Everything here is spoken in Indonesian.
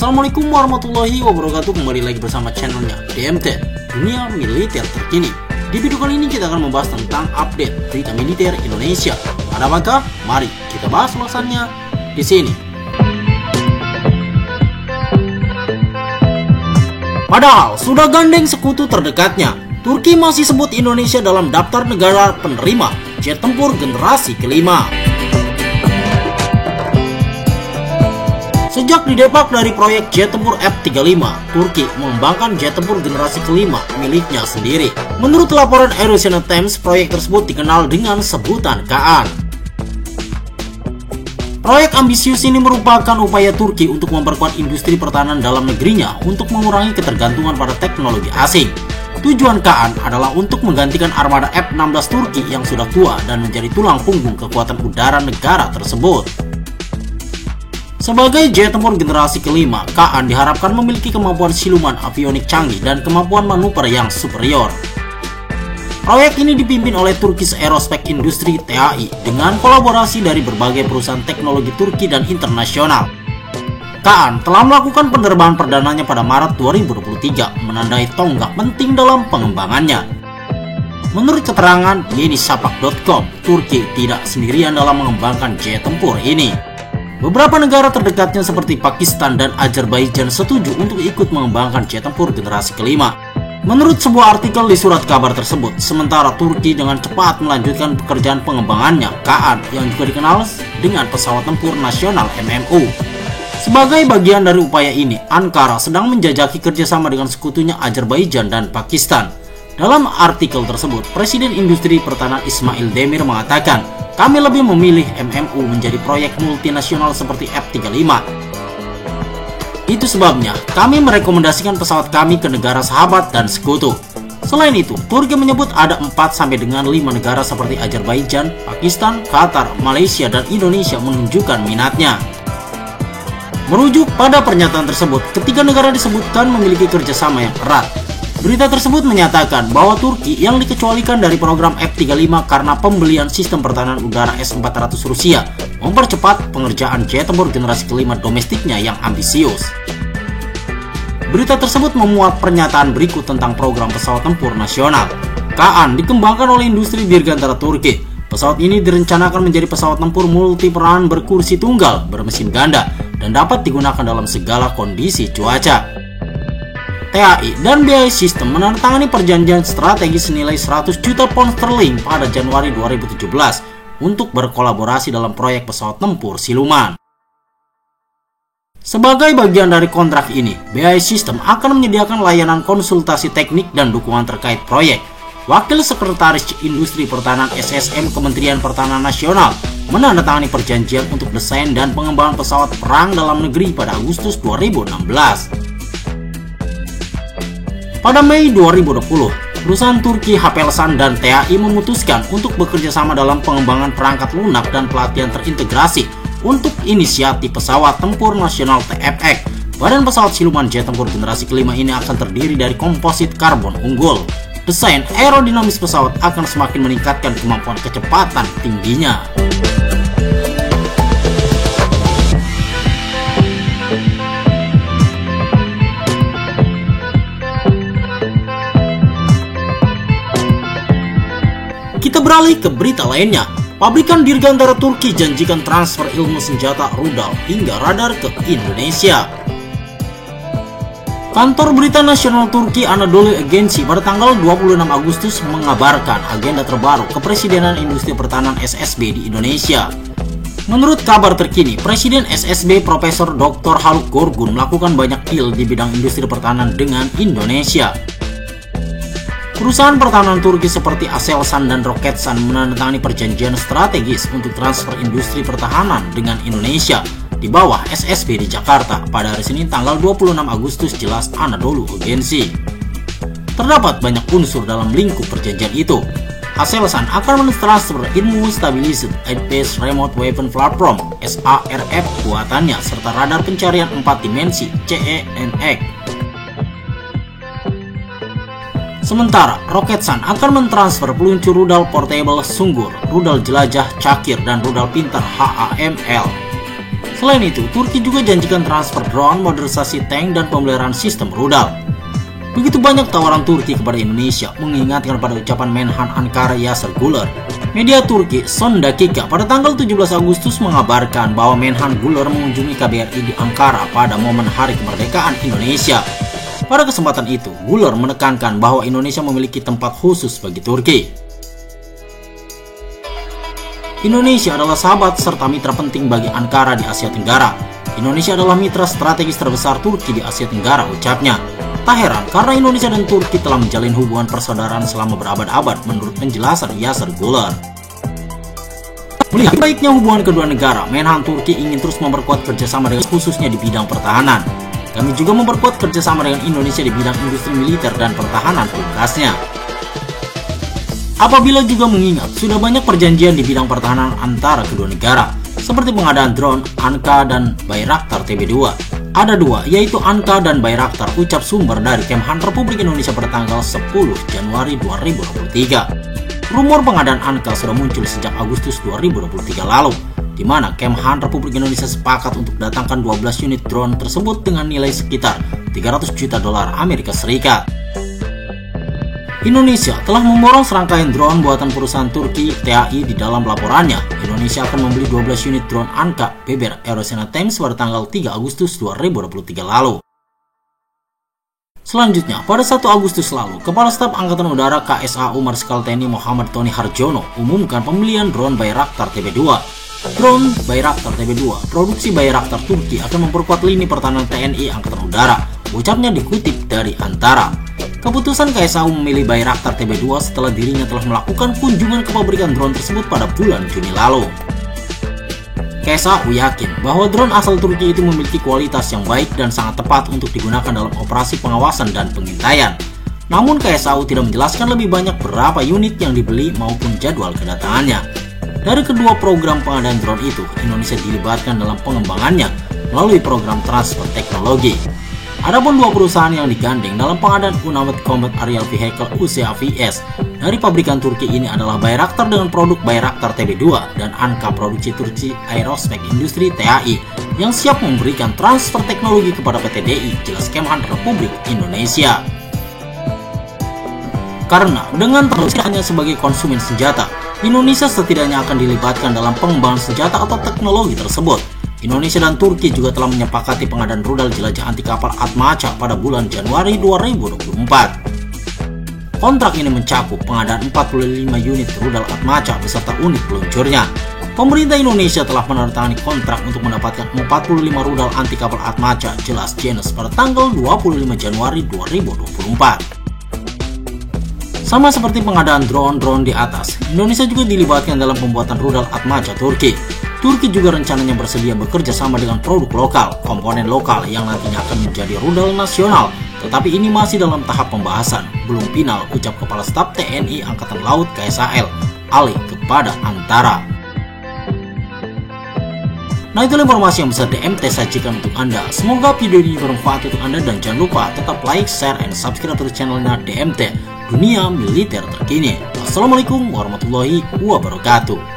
Assalamualaikum warahmatullahi wabarakatuh. Kembali lagi bersama channelnya DMT, Dunia Militer Terkini. Di video kali ini kita akan membahas tentang update berita militer Indonesia. Ada apakah? Mari kita bahas ulasannya di sini. Padahal sudah gandeng sekutu terdekatnya, Turki masih sebut Indonesia dalam daftar negara penerima jet tempur generasi kelima. Sejak didepak dari proyek jet tempur F-35, Turki mengembangkan jet tempur generasi kelima miliknya sendiri. Menurut laporan Asian Times, proyek tersebut dikenal dengan sebutan Kaan. Proyek ambisius ini merupakan upaya Turki untuk memperkuat industri pertahanan dalam negerinya untuk mengurangi ketergantungan pada teknologi asing. Tujuan Kaan adalah untuk menggantikan armada F-16 Turki yang sudah tua dan menjadi tulang punggung kekuatan udara negara tersebut. Sebagai jet tempur generasi kelima, Kaan diharapkan memiliki kemampuan siluman avionik canggih dan kemampuan manuver yang superior. Proyek ini dipimpin oleh Turkish Aerospace Industry (TAI) dengan kolaborasi dari berbagai perusahaan teknologi Turki dan internasional. Kaan telah melakukan penerbangan perdananya pada Maret 2023, menandai tonggak penting dalam pengembangannya. Menurut keterangan yenisapak.com, Turki tidak sendirian dalam mengembangkan jet tempur ini. Beberapa negara terdekatnya seperti Pakistan dan Azerbaijan setuju untuk ikut mengembangkan jet tempur generasi kelima. Menurut sebuah artikel di surat kabar tersebut, sementara Turki dengan cepat melanjutkan pekerjaan pengembangannya Kaan yang juga dikenal dengan pesawat tempur nasional MMU. Sebagai bagian dari upaya ini, Ankara sedang menjajaki kerjasama dengan sekutunya Azerbaijan dan Pakistan. Dalam artikel tersebut, Presiden Industri Pertahanan Ismail Demir mengatakan, "Kami lebih memilih MMU menjadi proyek multinasional seperti F-35. Itu sebabnya kami merekomendasikan pesawat kami ke negara sahabat dan sekutu." Selain itu, Turki menyebut ada 4-5 negara seperti Azerbaijan, Pakistan, Qatar, Malaysia, dan Indonesia menunjukkan minatnya. Merujuk pada pernyataan tersebut, ketiga negara disebutkan memiliki kerjasama yang erat. Berita tersebut menyatakan bahwa Turki yang dikecualikan dari program F-35 karena pembelian sistem pertahanan udara S-400 Rusia mempercepat pengerjaan jet tempur generasi kelima domestiknya yang ambisius. Berita tersebut memuat pernyataan berikut tentang program pesawat tempur nasional. Kaan dikembangkan oleh industri dirgantara Turki. Pesawat ini direncanakan menjadi pesawat tempur multiperan berkursi tunggal, bermesin ganda, dan dapat digunakan dalam segala kondisi cuaca. TAI dan BAE System menandatangani perjanjian strategis senilai 100 juta pound sterling pada Januari 2017 untuk berkolaborasi dalam proyek pesawat tempur siluman. Sebagai bagian dari kontrak ini, BAE System akan menyediakan layanan konsultasi teknik dan dukungan terkait proyek. Wakil Sekretaris Industri Pertahanan SSM Kementerian Pertahanan Nasional menandatangani perjanjian untuk desain dan pengembangan pesawat perang dalam negeri pada Agustus 2016. Pada Mei 2020, perusahaan Turki Havelsan dan TAI memutuskan untuk bekerja sama dalam pengembangan perangkat lunak dan pelatihan terintegrasi untuk inisiatif pesawat tempur nasional TFX. Badan pesawat siluman jet tempur generasi kelima ini akan terdiri dari komposit karbon unggul. Desain aerodinamis pesawat akan semakin meningkatkan kemampuan kecepatan tingginya. Kita beralih ke berita lainnya. Pabrikan dirgantara Turki janjikan transfer ilmu senjata rudal hingga radar ke Indonesia. Kantor Berita Nasional Turki Anadolu Agency pada tanggal 26 Agustus mengabarkan agenda terbaru Kepresidenan Industri Pertahanan SSB di Indonesia. Menurut kabar terkini, Presiden SSB Profesor Dr. Haluk Gorgun melakukan banyak deal di bidang industri pertahanan dengan Indonesia. Perusahaan pertahanan Turki seperti Aselsan dan Roketsan menandatangani perjanjian strategis untuk transfer industri pertahanan dengan Indonesia di bawah SSB di Jakarta pada hari Senin tanggal 26 Agustus, jelas Anadolu Agency. Terdapat banyak unsur dalam lingkup perjanjian itu. Aselsan akan mentransfer ilmu Stabilized Aid-Based Remote Weapon Platform (SARF) buatannya serta radar pencarian 4 dimensi CENX. Sementara, Roketsan akan mentransfer peluncur rudal portable Sunggur, rudal jelajah Cakir, dan rudal pintar HAML. Selain itu, Turki juga janjikan transfer drone, modernisasi tank, dan pemeliharaan sistem rudal. Begitu banyak tawaran Turki kepada Indonesia, mengingatkan pada ucapan Menhan Ankara Yasir Güler. Media Turki Son Dakika pada tanggal 17 Agustus mengabarkan bahwa Menhan Güler mengunjungi KBRI di Ankara pada momen Hari Kemerdekaan Indonesia. Pada kesempatan itu, Güler menekankan bahwa Indonesia memiliki tempat khusus bagi Turki. Indonesia adalah sahabat serta mitra penting bagi Ankara di Asia Tenggara. Indonesia adalah mitra strategis terbesar Turki di Asia Tenggara, ucapnya. Tak heran karena Indonesia dan Turki telah menjalin hubungan persaudaraan selama berabad-abad menurut penjelasan Yasir Güler. Melihat baiknya hubungan kedua negara, Menhan Turki ingin terus memperkuat kerjasama dengan khususnya di bidang pertahanan. Kami juga memperkuat kerjasama dengan Indonesia di bidang industri militer dan pertahanan, pungkasnya. Apabila juga mengingat, sudah banyak perjanjian di bidang pertahanan antara kedua negara, seperti pengadaan drone, Anka, dan Bayraktar TB2. Ada dua, yaitu Anka dan Bayraktar, ucap sumber dari Kemhan Republik Indonesia pada tanggal 10 Januari 2023. Rumor pengadaan Anka sudah muncul sejak Agustus 2023 lalu, di mana Kemhan Republik Indonesia sepakat untuk datangkan 12 unit drone tersebut dengan nilai sekitar 300 juta dolar Amerika Serikat. Indonesia telah memborong serangkaian drone buatan perusahaan Turki TAI. Di dalam laporannya, Indonesia akan membeli 12 unit drone Anka Beber Aerosena Tanks pada tanggal 3 Agustus 2023 lalu. Selanjutnya, pada 1 Agustus lalu, Kepala Staf Angkatan Udara KSAU Marsikal TNI Muhammad Tony Harjono umumkan pembelian drone Bayraktar TB2. Drone Bayraktar TB2, produksi Bayraktar Turki, akan memperkuat lini pertahanan TNI Angkatan Udara, ucapnya dikutip dari Antara. Keputusan KSAU memilih Bayraktar TB2 setelah dirinya telah melakukan kunjungan ke pabrikan drone tersebut pada bulan Juni lalu. KSAU yakin bahwa drone asal Turki itu memiliki kualitas yang baik dan sangat tepat untuk digunakan dalam operasi pengawasan dan pengintaian. Namun KSAU tidak menjelaskan lebih banyak berapa unit yang dibeli maupun jadwal kedatangannya. Dari kedua program pengadaan drone itu, Indonesia dilibatkan dalam pengembangannya melalui program transfer teknologi. Adapun dua perusahaan yang digandeng dalam pengadaan Unmanned Combat Aerial Vehicle UCAVs dari pabrikan Turki ini adalah Bayraktar dengan produk Bayraktar TB2 dan Anka produksi Turki Aerospace Industry TAI yang siap memberikan transfer teknologi kepada PT DI, jelas Kemhan Republik Indonesia. Karena dengan teknologi hanya sebagai konsumen senjata, Indonesia setidaknya akan dilibatkan dalam pengembangan senjata atau teknologi tersebut. Indonesia dan Turki juga telah menyepakati pengadaan rudal jelajah anti kapal Atmaca pada bulan Januari 2024. Kontrak ini mencakup pengadaan 45 unit rudal Atmaca beserta unit peluncurnya. Pemerintah Indonesia telah menandatangani kontrak untuk mendapatkan 45 rudal anti kapal Atmaca jelas Janus pada tanggal 25 Januari 2024. Sama seperti pengadaan drone-drone di atas, Indonesia juga dilibatkan dalam pembuatan rudal Atmaca Turki. Turki juga rencananya bersedia bekerja sama dengan produk lokal, komponen lokal yang nantinya akan menjadi rudal nasional. Tetapi ini masih dalam tahap pembahasan, belum final, ucap Kepala Staf TNI Angkatan Laut KSAL, Ali kepada Antara. Nah, itulah informasi yang bisa DMT sajikan untuk Anda. Semoga video ini bermanfaat untuk Anda dan jangan lupa tetap like, share, and subscribe terus channelnya DMT, Dunia Militer Terkini. Wassalamualaikum warahmatullahi wabarakatuh.